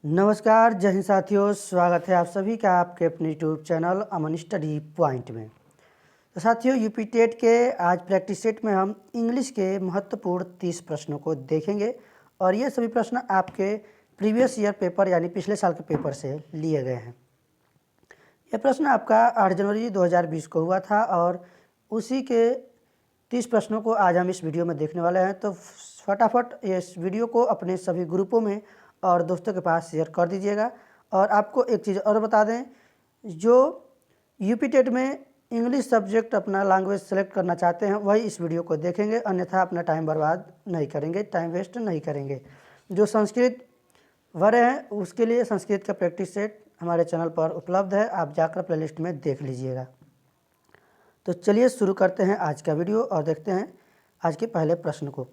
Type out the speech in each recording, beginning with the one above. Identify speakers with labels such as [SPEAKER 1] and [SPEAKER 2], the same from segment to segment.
[SPEAKER 1] नमस्कार, जय हिंद साथियों। स्वागत है आप सभी का आपके अपने यूट्यूब चैनल अमन स्टडी पॉइंट में। तो साथियों, यूपी टेट के आज प्रैक्टिस सेट में हम इंग्लिश के महत्वपूर्ण 30 प्रश्नों को देखेंगे और ये सभी प्रश्न आपके प्रीवियस ईयर पेपर यानी पिछले साल के पेपर से लिए गए हैं। यह प्रश्न आपका 8 जनवरी 2020 को हुआ था और उसी के 30 प्रश्नों को आज हम इस वीडियो में देखने वाले हैं। तो फटाफट इस वीडियो को अपने सभी ग्रुपों में और दोस्तों के पास शेयर कर दीजिएगा। और आपको एक चीज़ और बता दें, जो यूपी टेट में इंग्लिश सब्जेक्ट अपना लैंग्वेज सेलेक्ट करना चाहते हैं वही इस वीडियो को देखेंगे, अन्यथा अपना टाइम बर्बाद नहीं करेंगे, टाइम वेस्ट नहीं करेंगे। जो संस्कृत भरे हैं उसके लिए संस्कृत का प्रैक्टिस सेट हमारे चैनल पर उपलब्ध है, आप जाकर प्लेलिस्ट में देख लीजिएगा। तो चलिए शुरू करते हैं आज का वीडियो और देखते हैं आज के पहले प्रश्न को।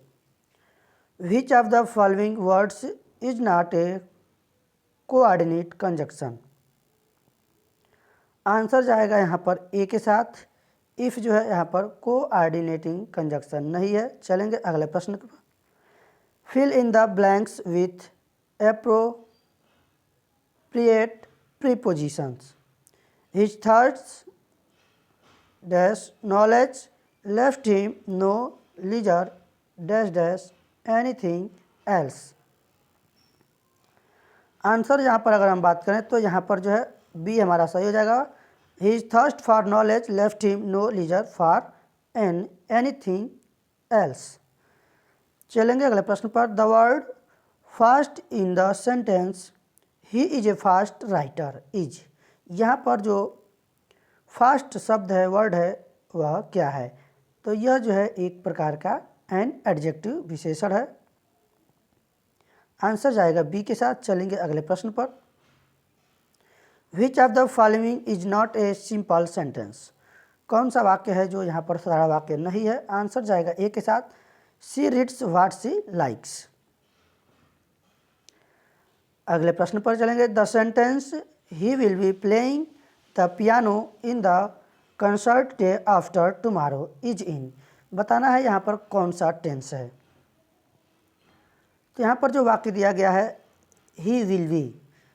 [SPEAKER 1] विच of the following words is not a coordinate conjunction. Answer जाएगा यहाँ पर ए के साथ। इफ जो है यहाँ पर कोऑर्डिनेटिंग कंजक्शन नहीं है। चलेंगे अगले प्रश्न पर। Fill in the blanks with appropriate prepositions. His thoughts dash knowledge left him no leisure dash dash anything else. Answer यहाँ पर अगर हम बात करें तो यहाँ पर जो है बी हमारा सही हो जाएगा। His thirst for knowledge left him no leisure for anything else. चलेंगे अगले प्रश्न पर। The word fast in the sentence he is a fast writer is. यहाँ पर जो फास्ट शब्द है, वर्ड है, वह क्या है? तो यह जो है एक प्रकार का एन एडजेक्टिव विशेषण है। आंसर जाएगा बी के साथ। चलेंगे अगले प्रश्न पर। Which of the following is not a simple sentence. कौन सा वाक्य है जो यहाँ पर सारा वाक्य नहीं है? आंसर जाएगा ए के साथ। सी रीड्स व्हाट सी लाइक्स। अगले प्रश्न पर चलेंगे। The sentence he will be playing the piano in the concert day after tomorrow is in. बताना है यहाँ पर कौन सा टेंस है। तो यहाँ पर जो वाक्य दिया गया है he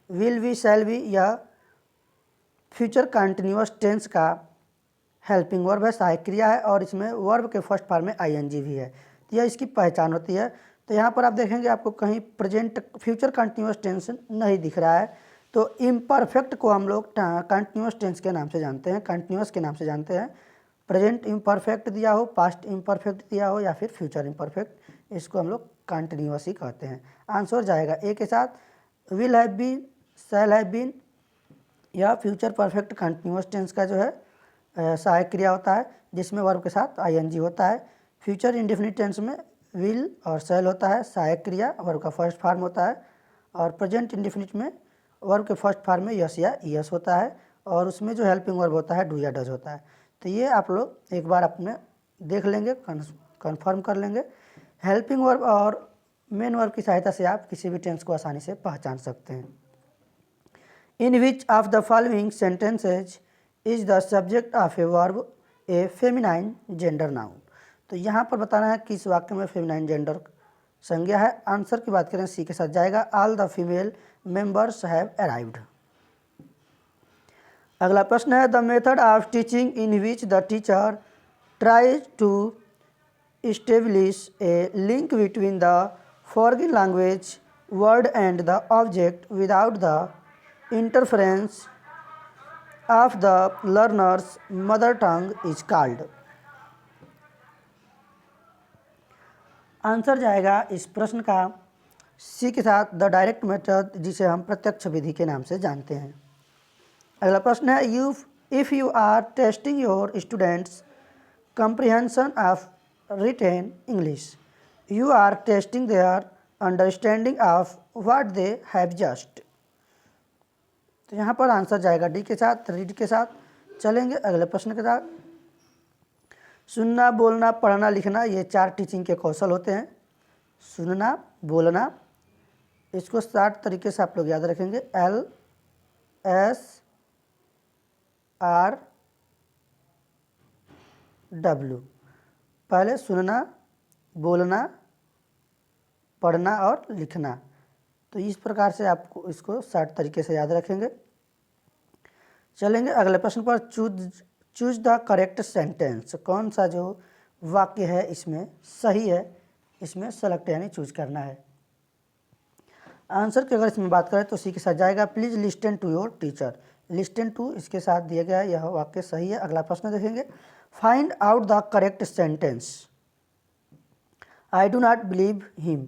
[SPEAKER 1] will be shall be, यह फ्यूचर कंटिन्यूअस टेंस का हेल्पिंग वर्ब है, सहायक क्रिया है और इसमें वर्ब के फर्स्ट फॉर्म में आईएनजी भी है। तो यह इसकी पहचान होती है। तो यहाँ पर आप देखेंगे आपको कहीं प्रेजेंट फ्यूचर कंटिन्यूअस टेंस नहीं दिख रहा है। तो इम्परफेक्ट को हम लोग कंटिन्यूअस टेंस के नाम से जानते हैं, कंटिन्यूअस के नाम से जानते हैं। प्रेजेंट इम्परफेक्ट दिया हो, पास्ट इम्परफेक्ट दिया हो या फिर फ्यूचर इम्परफेक्ट, इसको हम लोग कंटिन्यूअस ही कहते हैं। आंसर जाएगा ए के साथ। Will have been, shall have been, यह फ्यूचर परफेक्ट कंटिन्यूअस टेंस का जो है सहायक क्रिया होता है जिसमें वर्ब के साथ आईएनजी होता है। फ्यूचर इंडेफिनिट टेंस में विल और शैल होता है, सहायक क्रिया वर्ब का फर्स्ट फॉर्म होता है। और प्रेजेंट इंडेफिनिट में वर्ब के फर्स्ट फॉर्म में यस या यस होता है और उसमें जो हेल्पिंग वर्ब होता है डू या डज होता है। तो ये आप लोग एक बार अपने देख लेंगे, कन्फर्म कर लेंगे। हेल्पिंग वर्ब और मेन वर्ब की सहायता से आप किसी भी टेंस को आसानी से पहचान सकते हैं। In which of the following sentences is the subject of a verb a feminine gender noun. तो यहाँ पर बताना है किस वाक्य में फेमिनाइन जेंडर संज्ञा है। आंसर की बात करें सी के साथ जाएगा। All the female members have arrived. अगला प्रश्न है। The method of teaching in which the teacher tries to establish a link between the foreign language word and the object without the interference of the learner's mother tongue is called। Answer जाएगा इस प्रश्न का सी के साथ। The direct method, जिसे हम प्रत्यक्ष विधि के नाम से जानते हैं। अगला प्रश्न है। If you are testing your students comprehension of written English, you are testing their understanding of what they have just। तो यहाँ पर आंसर जाएगा डी के साथ, रीड के साथ। चलेंगे अगले प्रश्न के साथ। सुनना, बोलना, पढ़ना, लिखना, ये 4 टीचिंग के कौशल होते हैं। सुनना, बोलना, इसको 7 तरीके से आप लोग याद रखेंगे। LSRW। पहले सुनना, बोलना, पढ़ना और लिखना। तो इस प्रकार से आपको इसको शॉर्ट तरीके से याद रखेंगे। चलेंगे अगले प्रश्न पर। Choose the correct sentence. कौन सा जो वाक्य है इसमें सही है, इसमें सेलेक्ट यानी चूज करना है। आंसर की अगर इसमें बात करें तो सी के साथ जाएगा, please listen to your teacher. Listen to इसके साथ दिया गया है, यह वाक्य सही है। अगला प्रश्न देखेंगे, find out the correct sentence. I do not believe him.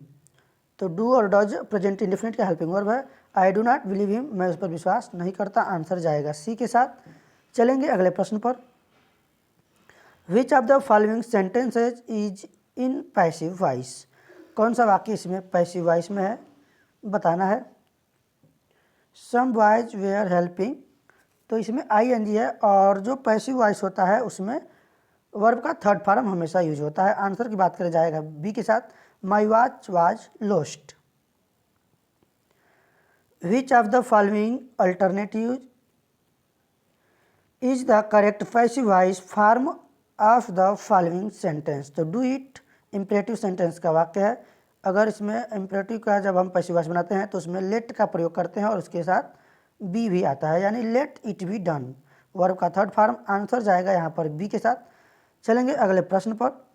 [SPEAKER 1] तो डू और डज प्रेजेंट इंडेफिनिट का हेल्पिंग वर्ब है। I do not believe him, मैं उस पर विश्वास नहीं करता। आंसर जाएगा सी के साथ। चलेंगे अगले प्रश्न पर। Which of the following sentences is in passive voice. कौन सा वाक्य इसमें पैसिव वॉइस में है, बताना है। सम बॉयज वेयर हेल्पिंग, तो इसमें आई एन जी है, और जो पैसिव वॉइस होता है उसमें वर्ब का थर्ड फॉर्म हमेशा यूज होता है। आंसर की बात करें जाएगा बी के साथ, my watch was lost. Which of the following alternative is the correct passive voice form of the following sentence. तो डू इट इम्परेटिव सेंटेंस का वाक्य है। अगर इसमें इम्परेटिव का जब हम पैसिव वॉइस बनाते हैं तो उसमें लेट का प्रयोग करते हैं और उसके साथ बी भी आता है, यानी let it be done, verb का थर्ड फॉर्म। आंसर जाएगा यहाँ पर बी के साथ। चलेंगे अगले प्रश्न पर।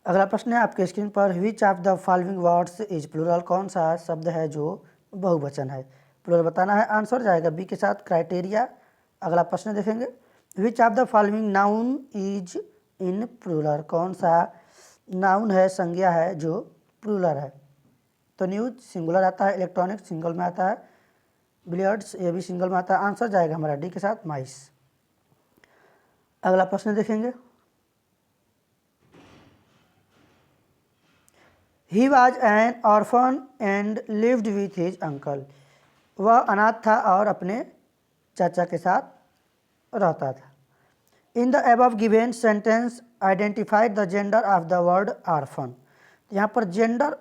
[SPEAKER 1] अगला प्रश्न है आपके स्क्रीन पर, which of the following words is plural. कौन सा शब्द है जो बहुवचन है, प्लूरल बताना है। आंसर जाएगा बी के साथ, क्राइटेरिया। अगला प्रश्न देखेंगे, which of the following noun is in plural. कौन सा नाउन है, संज्ञा है जो प्लूरल है। तो न्यूज सिंगुलर आता है, इलेक्ट्रॉनिक सिंगल में आता है, बिलियर्ड्स ये भी सिंगल में आता है। आंसर जाएगा हमारा डी के साथ, माइस। अगला प्रश्न देखेंगे, he was an orphan and lived with his uncle. वह अनाथ था और अपने चाचा के साथ रहता था। In the above given sentence identified the gender of the word orphan. यहाँ पर जेंडर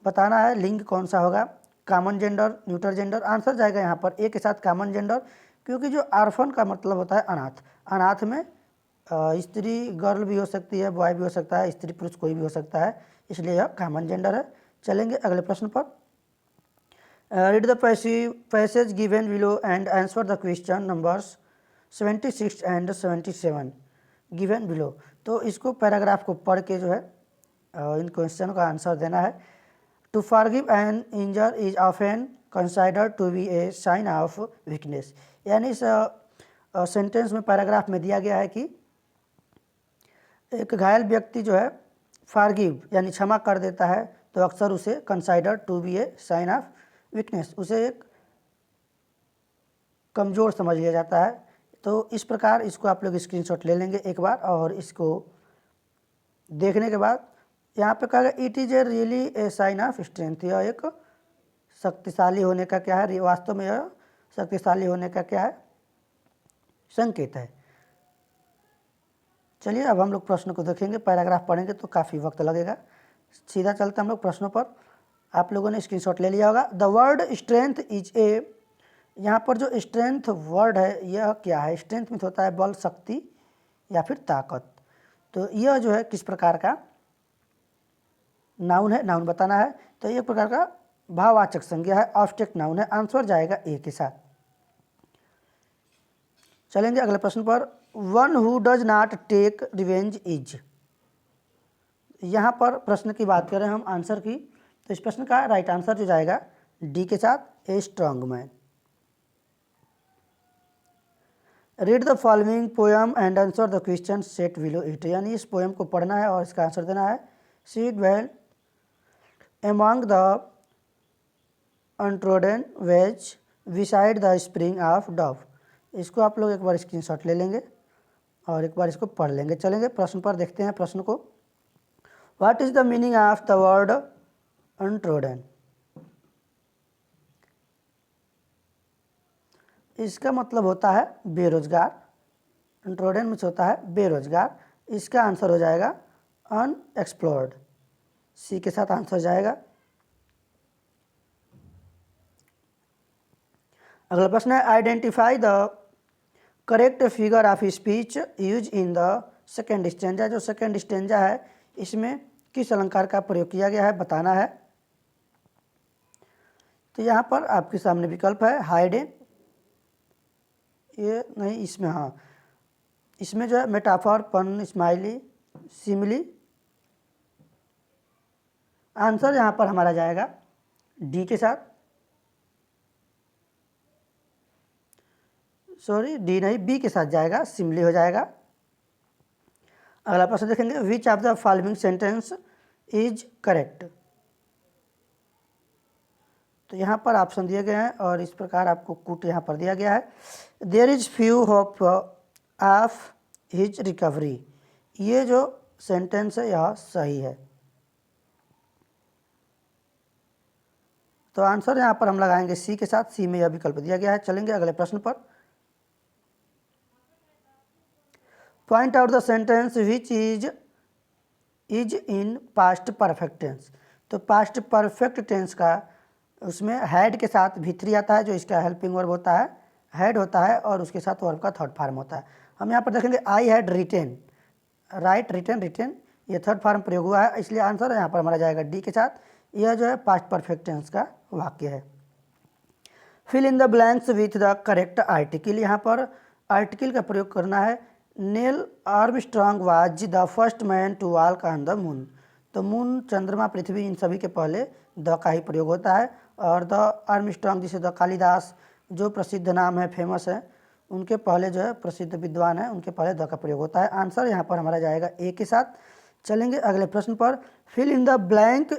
[SPEAKER 1] बताना है, लिंग कौन सा होगा, common gender, neutral gender. Answer जाएगा यहाँ पर ए के साथ, कॉमन जेंडर, क्योंकि जो ऑर्फन का मतलब होता है अनाथ। अनाथ में स्त्री गर्ल भी हो सकती है, बॉय भी हो सकता है, स्त्री पुरुष कोई भी हो सकता है, इसलिए यह कॉमन जेंडर है। चलेंगे अगले प्रश्न पर। Read the passage given below and answer the question numbers 76 and 77 given below. तो इसको पैराग्राफ को पढ़ के जो है इन क्वेश्चन का आंसर देना है। To forgive an injury is often considered to be a sign of weakness. यानी इस सेंटेंस में, पैराग्राफ में दिया गया है कि एक घायल व्यक्ति जो है फॉरगिव यानी क्षमा कर देता है, तो अक्सर उसे consider to be a sign of weakness, उसे एक कमज़ोर समझ लिया जाता है। तो इस प्रकार इसको आप लोग स्क्रीनशॉट ले लेंगे एक बार, और इसको देखने के बाद यहाँ पे कहा it is a really a sign of strength. यह एक शक्तिशाली होने का क्या है, वास्तव में यह शक्तिशाली होने का क्या है, संकेत है। चलिए अब हम लोग प्रश्न को देखेंगे, पैराग्राफ पढ़ेंगे तो काफ़ी वक्त लगेगा। सीधा चलते हम लोग प्रश्नों पर। आप लोगों ने स्क्रीनशॉट ले लिया होगा। The word strength is a, यहाँ पर जो स्ट्रेंथ वर्ड है यह क्या है, स्ट्रेंथ में होता है बल, शक्ति या फिर ताकत। तो यह जो है किस प्रकार का नाउन है, नाउन बताना है। तो एक प्रकार का भाववाचक संज्ञा है, ऑब्जेक्ट नाउन है। आंसर जाएगा ए के साथ। चलेंगे अगले प्रश्न पर। One who does not take revenge is. यहाँ पर प्रश्न की बात करें हम आंसर की, तो इस प्रश्न का राइट आंसर जो जाएगा डी के साथ, a strong man. Read the following poem and answer the question set below it. यानी इस पोएम को पढ़ना है और इसका आंसर देना है। सी वेल among the untrodden ways beside the spring of Dove. इसको आप लोग एक बार स्क्रीनशॉट ले लेंगे और एक बार इसको पढ़ लेंगे। चलेंगे प्रश्न पर, देखते हैं प्रश्न को। What is the meaning of the word untrodden. इसका मतलब होता है बेरोजगार। अनट्रोडन में होता है बेरोजगार। इसका आंसर हो जाएगा अनएक्सप्लोर्ड, सी के साथ आंसर जाएगा। अगला प्रश्न है identify the correct figure of speech use in the second stanza. जो सेकेंड स्टेंजा है इसमें किस अलंकार का प्रयोग किया गया है बताना है। तो यहाँ पर आपके सामने विकल्प है हाइडेन, ये नहीं, इसमें हाँ, इसमें जो है मेटाफर, पन, स्माइली, सिमिली। आंसर यहाँ पर हमारा जाएगा डी के साथ, सॉरी डी नहीं, बी के साथ जाएगा, सिमिली हो जाएगा। अगला प्रश्न देखेंगे, which of the following sentence is correct. तो यहाँ पर ऑप्शन दिए गए हैं और इस प्रकार आपको कूट यहाँ पर दिया गया है। There is few hope of his recovery, ये जो सेंटेंस है यह सही है। तो आंसर यहाँ पर हम लगाएंगे सी के साथ, सी में यह विकल्प दिया गया है। चलेंगे अगले प्रश्न पर। Point out the sentence which is in past perfect tense. तो पास्ट परफेक्ट टेंस का उसमें हैड के साथ भी3 आता है, जो इसका हेल्पिंग वर्ब होता है, हैड होता है, और उसके साथ वर्ब का थर्ड फॉर्म होता है। हम यहाँ पर देखेंगे I had written, right, written, ये थर्ड फॉर्म प्रयोग हुआ है, इसलिए आंसर यहाँ पर हमारा जाएगा डी के साथ। यह जो है पास्ट परफेक्ट टेंस का वाक्य है। Fill in the blanks with the correct article, यहाँ पर आर्टिकल का प्रयोग करना है। Neil Armstrong was the first man to walk on the moon. तो मून, चंद्रमा, पृथ्वी, इन सभी के पहले द का ही प्रयोग होता है, और द आर्मस्ट्रांग जिसे द कालिदास जो प्रसिद्ध नाम है, फेमस है, उनके पहले जो है प्रसिद्ध विद्वान है, उनके पहले द का प्रयोग होता है। आंसर यहाँ पर हमारा जाएगा ए के साथ। चलेंगे अगले प्रश्न पर। Fill in the blank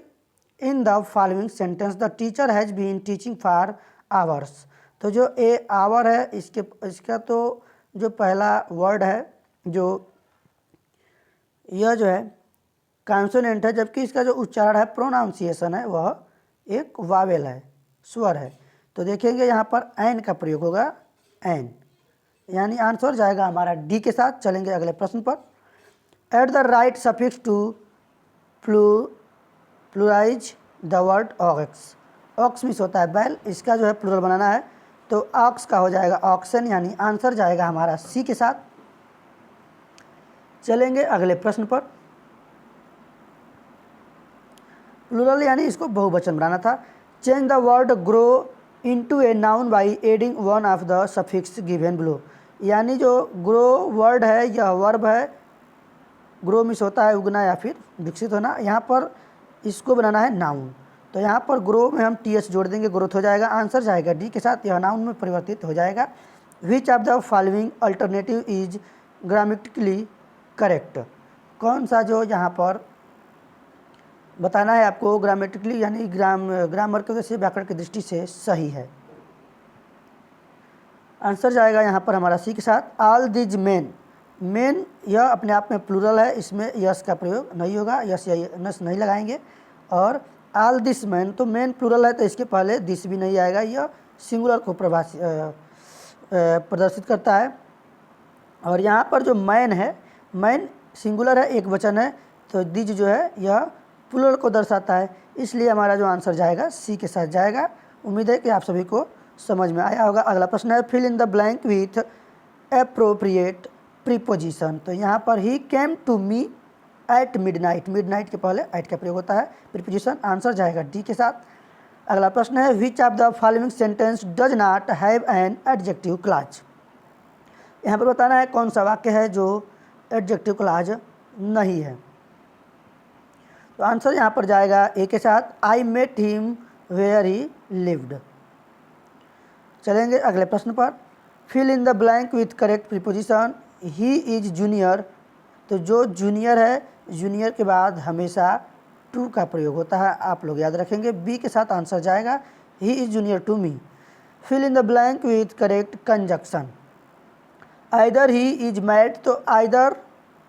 [SPEAKER 1] in the following sentence the teacher has been teaching for hours. तो जो ए आवर है, इसका तो जो पहला वर्ड है, जो यह जो है कॉन्सोनेंट है, जबकि इसका जो उच्चारण है, प्रोनाउंसिएशन है, वह एक वावेल है, स्वर है। तो देखेंगे यहाँ पर एन का प्रयोग होगा, एन, यानी आंसर जाएगा हमारा डी के साथ। चलेंगे अगले प्रश्न पर। Add the right suffix to pluralize the word ox. Ox मिस होता है बैल, इसका जो है प्लूरल बनाना है, तो ऑक्स का हो जाएगा ऑक्सन, यानी आंसर जाएगा हमारा सी के साथ। चलेंगे अगले प्रश्न पर। प्लूरल यानी इसको बहुवचन बनाना था। Change the word grow into a noun by adding one of the suffix given below. यानी जो ग्रो वर्ड है, यह वर्ब है, ग्रो मिस होता है उगना या फिर विकसित होना, यहाँ पर इसको बनाना है नाउन। तो यहाँ पर ग्रो में हम टी एच जोड़ देंगे, ग्रोथ हो जाएगा। आंसर जाएगा डी के साथ, यह नाउन में परिवर्तित हो जाएगा। विच of the following alternative is grammatically correct. कौन सा जो यहाँ पर बताना है आपको ग्रामेटिकली यानी ग्रामर की वजह से, व्याकरण की दृष्टि से सही है। आंसर जाएगा यहाँ पर हमारा सी के साथ। ऑल दिज मेन, मेन यह अपने आप में प्लूरल है, इसमें यस का प्रयोग नहीं होगा, यस या नस नहीं लगाएंगे। और ऑल दिस मैन, तो मेन प्लूरल है, तो इसके पहले दिस भी नहीं आएगा, यह सिंगुलर को प्रदर्शित करता है। और यहाँ पर जो मैन है, मैन सिंगुलर है, एक वचन है, तो दिज जो है यह प्लूरल को दर्शाता है, इसलिए हमारा जो आंसर जाएगा सी के साथ जाएगा। उम्मीद है कि आप सभी को समझ में आया होगा। अगला प्रश्न है fill in the blank with appropriate preposition. तो यहाँ पर he came to me at midnight, midnight के पहले एट का प्रयोग होता है, प्रीपोजिशन। आंसर जाएगा डी के साथ। अगला प्रश्न है विच of the following sentence does not have an adjective clause. यहाँ पर बताना है कौन सा वाक्य है जो एडजेक्टिव क्लॉज नहीं है। तो आंसर यहाँ पर जाएगा ए के साथ। I met him where he lived. चलेंगे अगले प्रश्न पर। Fill in the blank with correct preposition. He is junior, तो जो जूनियर है, जूनियर के बाद हमेशा टू का प्रयोग होता है, आप लोग याद रखेंगे। बी के साथ आंसर जाएगा he is junior to me. Fill in the blank with correct conjunction. Either he is mad, तो आइदर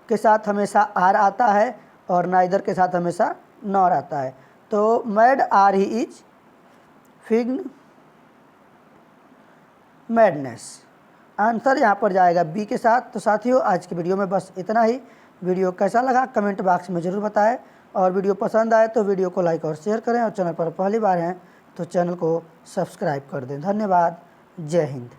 [SPEAKER 1] के साथ हमेशा आर आता है और नाइदर के साथ हमेशा नॉर आता है, तो mad or he is feigning madness. Answer यहाँ पर जाएगा बी के साथ। तो साथियों आज की वीडियो में बस इतना ही। वीडियो कैसा लगा कमेंट बॉक्स में ज़रूर बताएं, और वीडियो पसंद आए तो वीडियो को लाइक और शेयर करें, और चैनल पर पहली बार हैं तो चैनल को सब्सक्राइब कर दें। धन्यवाद। जय हिंद।